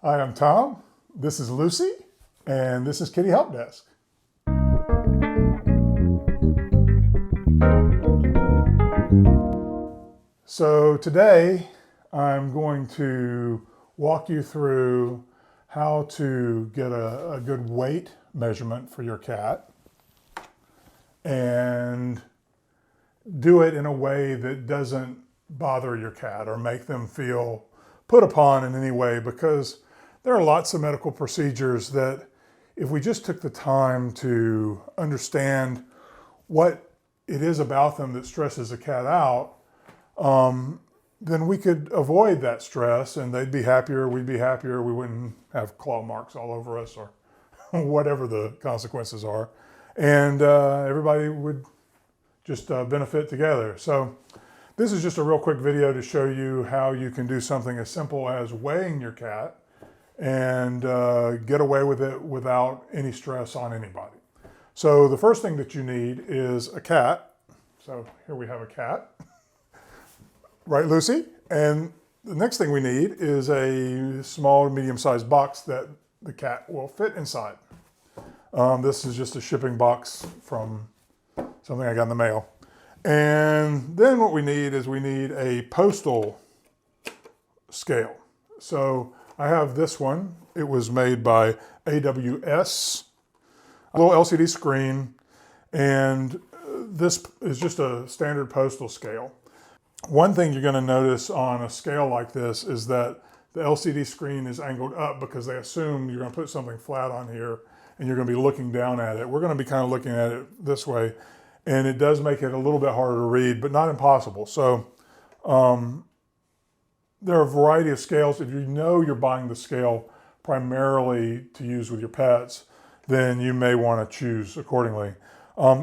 Hi, I'm Tom. This is Lucy, and this is Kitty Help Desk. So today I'm going to walk you through how to get a good weight measurement for your cat and do it in a way that doesn't bother your cat or make them feel put upon in any way, because there are lots of medical procedures that if we just took the time to understand what it is about them that stresses a cat out, then we could avoid that stress and they'd be happier, we'd be happier, we wouldn't have claw marks all over us or whatever the consequences are. And everybody would just benefit together. So this is just a real quick video to show you how you can do something as simple as weighing your cat and get away with it without any stress on anybody. So the first thing that you need is a cat. So here we have a cat. Right, Lucy? And the next thing we need is a small, medium-sized box that the cat will fit inside. This is just a shipping box from something I got in the mail. And then what we need is we need a postal scale. So I have this one. It was made by AWS, a little LCD screen, and this is just a standard postal scale. One thing you're going to notice on a scale like this is that the LCD screen is angled up because they assume you're going to put something flat on here and you're going to be looking down at it. We're going to be kind of looking at it this way, and it does make it a little bit harder to read, but not impossible. So there are a variety of scales. If you know you're buying the scale primarily to use with your pets, then you may want to choose accordingly.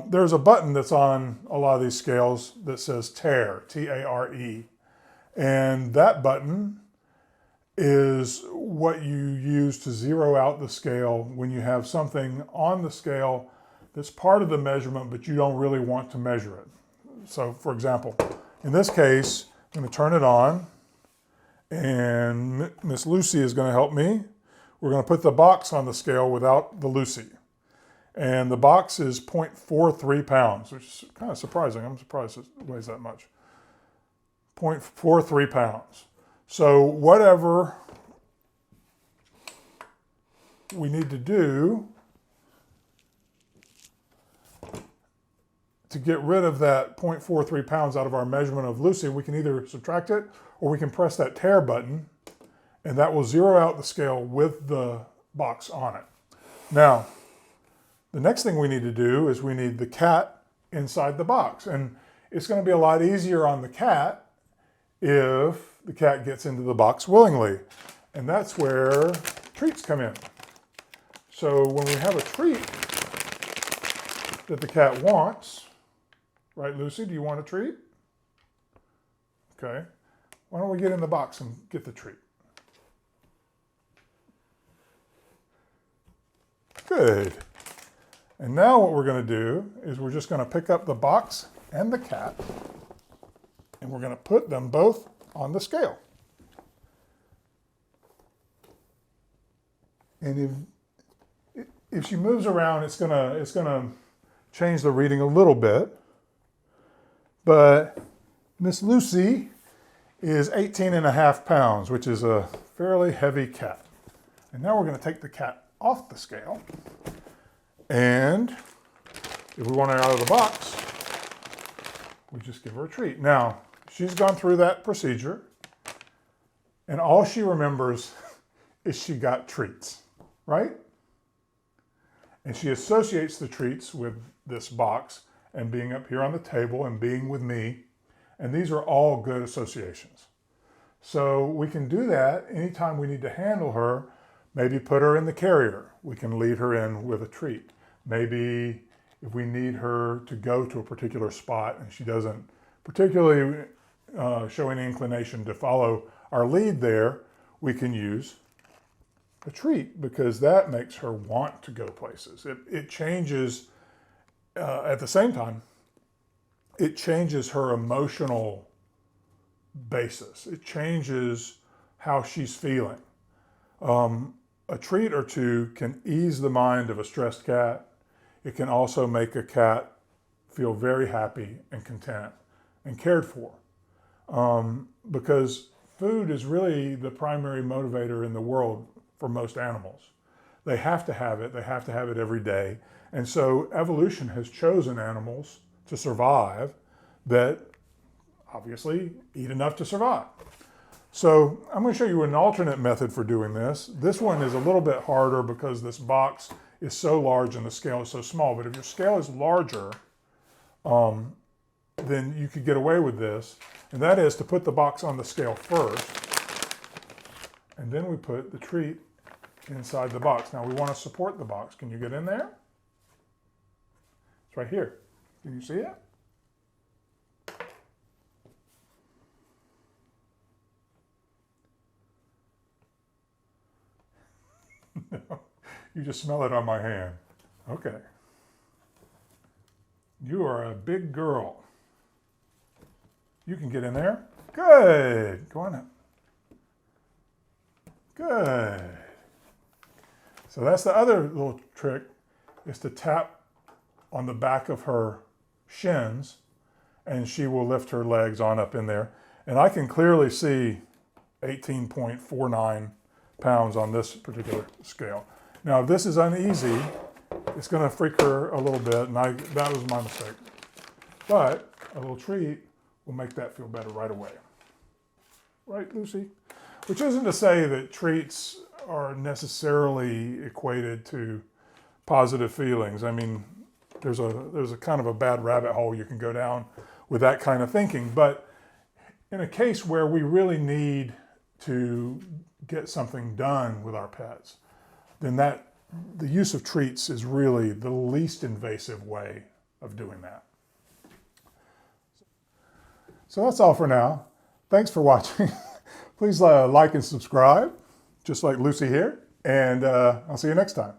There's a button that's on a lot of these scales that says tare, T-A-R-E. And that button is what you use to zero out the scale when you have something on the scale that's part of the measurement, but you don't really want to measure it. So for example, in this case, I'm going to turn it on, and Miss Lucy is going to help me. We're going to put the box on the scale without the Lucy. And the box is 0.43 pounds, which is kind of surprising. I'm surprised it weighs that much. 0.43 pounds. So whatever we need to do to get rid of that 0.43 pounds out of our measurement of Lucy, we can either subtract it or we can press that tare button, and that will zero out the scale with the box on it. Now, the next thing we need to do is we need the cat inside the box. And it's going to be a lot easier on the cat if the cat gets into the box willingly. And that's where treats come in. So when we have a treat that the cat wants, right, Lucy, do you want a treat? Okay. Why don't we get in the box and get the treat? Good. And now what we're going to do is we're just going to pick up the box and the cat, and we're going to put them both on the scale. And if she moves around, it's going to change the reading a little bit. But Miss Lucy is 18.5 pounds, which is a fairly heavy cat. And now we're going to take the cat off the scale. And if we want her out of the box, we just give her a treat. Now, she's gone through that procedure, and all she remembers is she got treats, right? And she associates the treats with this box and being up here on the table and being with me, and these are all good associations. So we can do that anytime we need to handle her. Maybe put her in the carrier. We can lead her in with a treat. Maybe if we need her to go to a particular spot and she doesn't particularly show any inclination to follow our lead there, we can use a treat because that makes her want to go places. It changes, at the same time, it changes her emotional basis. It changes how she's feeling. A treat or two can ease the mind of a stressed cat. It can also make a cat feel very happy and content and cared for. Because food is really the primary motivator in the world for most animals. They have to have it. They have to have it every day. And so evolution has chosen animals to survive that obviously eat enough to survive. So I'm going to show you an alternate method for doing this. This one is a little bit harder because this box is so large and the scale is so small. But if your scale is larger, then you could get away with this. And that is to put the box on the scale first. And then we put the treat inside the box. Now we want to support the box. Can you get in there? It's right here. Can you see it? No, you just smell it on my hand. Okay. You are a big girl. You can get in there. Good. Go on up. Good. So that's the other little trick, is to tap on the back of her shins and she will lift her legs on up in there. And I can clearly see 18.49 pounds on this particular scale. Now, if this is uneasy, it's going to freak her a little bit, and that was my mistake. But a little treat will make that feel better right away. Right, Lucy? Which isn't to say that treats are necessarily equated to positive feelings. I mean, there's a kind of a bad rabbit hole you can go down with that kind of thinking. But in a case where we really need to get something done with our pets, then the use of treats is really the least invasive way of doing that. So that's all for now. Thanks for watching. Please like and subscribe, just like Lucy here, and I'll see you next time.